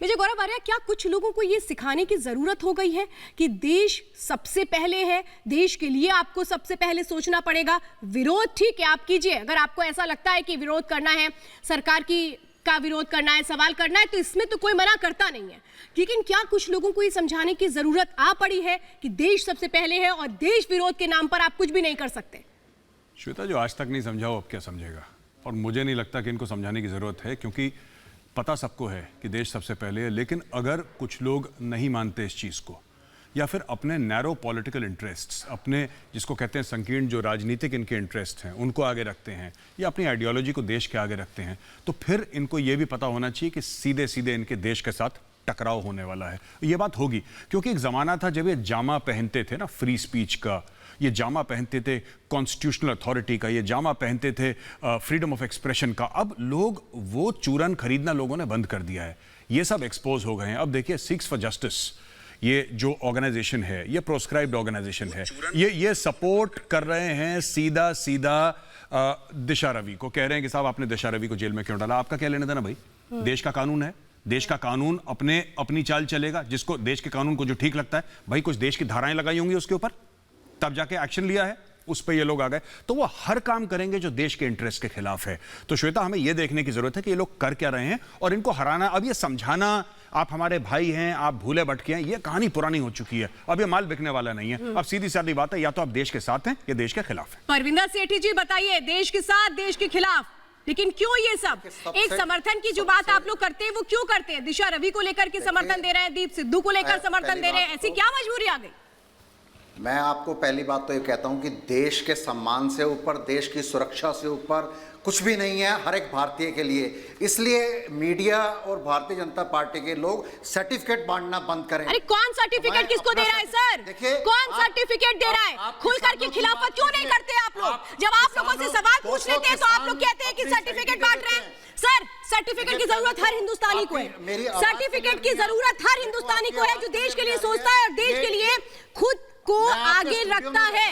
विजय गौरव आर्या, क्या कुछ लोगों को ये सिखाने की जरूरत हो गई है कि देश सबसे पहले है, देश के लिए आपको सबसे पहले सोचना पड़ेगा? विरोध ठीक है आप कीजिए, अगर आपको ऐसा लगता है कि विरोध करना है, सरकार का विरोध करना है, सवाल करना है, तो इसमें तो कोई मना करता नहीं है। लेकिन क्या कुछ लोगों को ये समझाने की जरूरत आ पड़ी है कि देश सबसे पहले है और देश विरोध के नाम पर आप कुछ भी नहीं कर सकते? श्वेता, जो आज तक नहीं समझा वो अब क्या समझेगा? और मुझे नहीं लगता कि इनको समझाने की जरूरत है, क्योंकि पता सबको है कि देश सबसे पहले है। लेकिन अगर कुछ लोग नहीं मानते इस चीज़ को, या फिर अपने नैरो पॉलिटिकल इंटरेस्ट्स, अपने जिसको कहते हैं संकीर्ण जो राजनीतिक इनके इंटरेस्ट हैं, उनको आगे रखते हैं, या अपनी आइडियोलॉजी को देश के आगे रखते हैं, तो फिर इनको ये भी पता होना चाहिए कि सीधे सीधे इनके देश के साथ टकराव होने वाला है। ये बात होगी, क्योंकि एक ज़माना था जब ये जामा पहनते थे ना फ्री स्पीच का, ये जामा पहनते थे कॉन्स्टिट्यूशनल अथॉरिटी का, ये जामा पहनते थे फ्रीडम ऑफ एक्सप्रेशन का। अब लोग वो चूरन खरीदना लोगों ने बंद कर दिया है, ये सब एक्सपोज हो गए हैं। अब देखिए, सिक्स फॉर जस्टिस ये जो ऑर्गेनाइजेशन है, ये प्रोस्क्राइब्ड ऑर्गेनाइजेशन है, ये सपोर्ट कर रहे हैं सीधा सीधा दिशा रवि को। कह रहे हैं कि साहब आपने दिशा रवि को जेल में क्यों डाला? आपका क्या लेना देना भाई? देश का कानून है, देश का कानून अपनी चाल चलेगा। जिसको देश के कानून को जो ठीक लगता है, भाई कुछ देश की धाराएं लगाई होंगी उसके ऊपर, तब जाके एक्शन लिया है, उस पे ये लोग आ गए। तो वो हर काम करेंगे जो देश के इंटरेस्ट के खिलाफ है। तो श्वेता, हमें ये देखने की जरूरत है कि ये लोग कर क्या रहे हैं और इनको हराना। अब ये समझाना आप हमारे भाई हैं, आप भूले भटके हैं, ये कहानी पुरानी हो चुकी है। अब ये माल बिकने वाला नहीं है। अब सीधी सादी बात है, या तो आप देश के साथ हैं या देश के खिलाफ है। परविंदर सेठी जी बताइए, देश के साथ, देश के खिलाफ, लेकिन क्यों ये सब? एक समर्थन की जो बात आप लोग करते हैं वो क्यों करते हैं? दिशा रवि को लेकर के समर्थन दे रहे हैं, दीप सिद्धू को लेकर समर्थन दे रहे हैं, ऐसी क्या मजबूरी आ गई? मैं आपको पहली बात तो ये कहता हूं कि देश के सम्मान से ऊपर, देश की सुरक्षा से ऊपर कुछ भी नहीं है हर एक भारतीय के लिए। इसलिए मीडिया और भारतीय जनता पार्टी के लोग सर्टिफिकेट बांटना बंद करें। अरे कौन सर्टिफिकेट किसको दे रहा है सर? देखिए, कौन सर्टिफिकेट दे रहा है? खुलकर के खिलाफत क्यों नहीं करते आप लोग? जब आप लोगों से सवाल पूछ लेते हैं तो आप लोग कहते हैं कि सर्टिफिकेट बांट रहे हैं। सर, सर्टिफिकेट की जरूरत हर हिंदुस्तानी को है। सर्टिफिकेट की जरूरत हर हिंदुस्तानी को है जो देश के लिए सोचता है और देश के लिए खुद को आगे रखता है।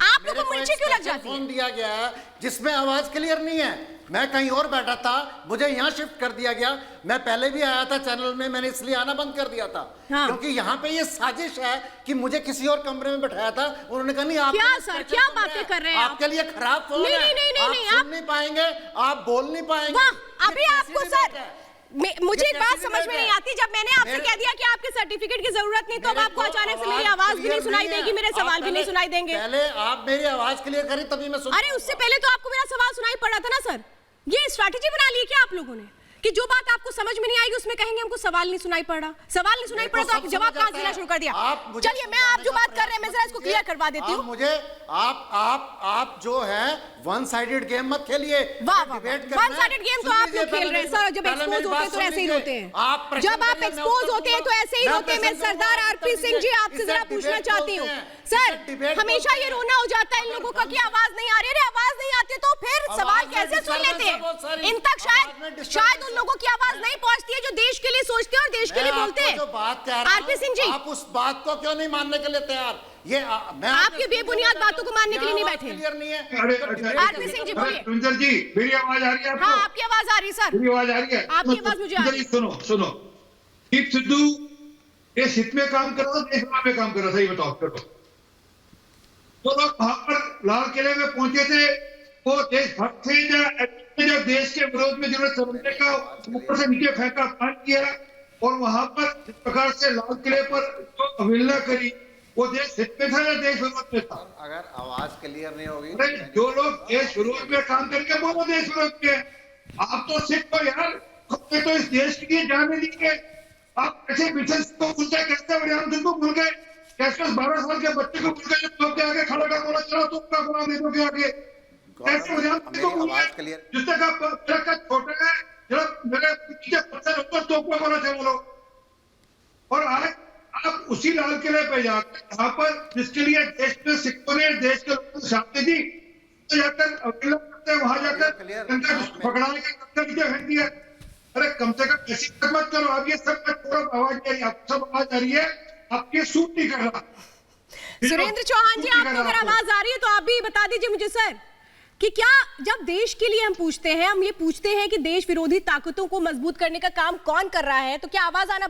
आप लोगों को मिर्ची क्यों लग जाती है? फोन दिया गया है जिसमें आवाज क्लियर नहीं है। मैं कहीं और बैठा था, मुझे यहाँ शिफ्ट कर दिया गया। मैं पहले भी आया था चैनल में, मैंने इसलिए आना बंद कर दिया था। हाँ। क्योंकि यहाँ पे ये साजिश है कि मुझे किसी और कमरे में बैठाया था। उन्होंने कहा नहीं, आप क्या सर, क्या बातें कर रहे हैं? आपके लिए खराब फोन है, आप सुन नहीं पाएंगे, आप बोल नहीं पाएंगे। अभी आपको सर, मुझे एक बात समझ में नहीं आती, जब मैंने आपसे कह दिया कि आपके सर्टिफिकेट की जरूरत नहीं, तो अब आपको अचानक से मेरी आवाज भी नहीं सुनाई देगी, मेरे सवाल भी नहीं सुनाई देंगे। पहले आप मेरी आवाज क्लियर करें तभी मैं सुन। अरे उससे पहले तो आपको मेरा सवाल सुनाई पड़ रहा था ना सर। ये स्ट्रैटेजी बना ली क्या आप लोगों ने कि जो बात आपको समझ में नहीं आएगी उसमें कहेंगे हमको सवाल नहीं सुनाई पड़ रहा? सवाल नहीं सुनाई पड़ा तो आप जवाब कहां से देना शुरू कर दिया? चलिए, मैं आप जो बात कर रहे हैं मैं जरा इसको क्लियर करवा देती हूं। मुझे आप जो है वन साइडेड गेम मत खेलिए। वन साइडेड गेम तो आप लोग खेल रहे हैं सर। जब एक्सपोज होते हैं तो ऐसे ही होते हैं। जब आप एक्सपोज होते हैं तो ऐसे ही होते हैं। मैं सरदार आरपी सिंह जी आपसे जरा पूछना चाहती हूँ सर, हमेशा ये रोना हो जाता है इन लोगों का कि आवाज नहीं आ रही। अरे आवाज नहीं आती तो फिर सवाल कैसे सुन लेते हैं? इन तक शायद उन लोगों की आवाज नहीं पहुंचती है जो देश के लिए सोचते हैं और देश के लिए बोलते हैं। जो बात कह रहा हूं, आरपी सिंह जी, आप उस बात को क्यों नहीं मानने के लिए तैयार? ये मैं आपकी बेबुनियाद बातों को मानने के लिए नहीं बैठे। क्लियर नहीं है। आरपी सिंह जी बोलिए। सुंदर जी, मेरी आवाज आ रही है आपको? हाँ, आपकी आवाज आ रही है सर। मेरी आवाज आ रही है? आपकी आवाज मुझे आ रही है। सुनो, दीप सिद्धू देश हित में काम कर रहा था, देश में काम कर रहा था, ये बताओ। तो लोग वहां पर लाल किले में पहुंचे थे, वो देशभक्त थे जो देश के विरोध में जरूरत समझने का ऊपर से नीचे फेंका, पान किया, और वहां पर जिस प्रकार से लाल किले पर जो अवहेलना करी, वो देश हित में था या देश विरोध में था? अगर आवाज क्लियर नहीं होगी, जो लोग देश विरोध में काम करके वो देश विरोध में। आप तो सिर्फ तो यार तो इस देश के लिए जाने दीजिए। आप कैसे मिशन को भूल गए, कैसे वरियाम सिंह को भूल गए, कैसे 12 साल के बच्चे को भूल गए जो आगे खड़ा का बोला चला तो उसका गुलाम दे दोगे आगे? कैसे वरियाम सिंह को भूल गए जिससे का छोटा है, जब मेरे पीछे पत्थर होता तो उसका बोला चला लो। और आज आप उसी लाल किले पे जाकर यहाँ पर जिसके लिए देश में सिखों ने देश के लोगों को शांति दी, तो जाकर वहां जाकर पकड़ा के नीचे फेंक दिया। अरे कम से कम ऐसी मत करो। आप ये सब आवाज आ रही है, आप सब आवाज आ रही है, आपके सूट नहीं कर रहा। सुरेंद्र चौहान जी, आपको अगर आवाज आ रही है तो आप भी बता दीजिए मुझे सर। कि क्या जब देश के लिए हम पूछते हैं, हम ये पूछते हैं कि देश विरोधी ताकतों को मजबूत करने का काम कौन कर रहा है, तो क्या आवाज आना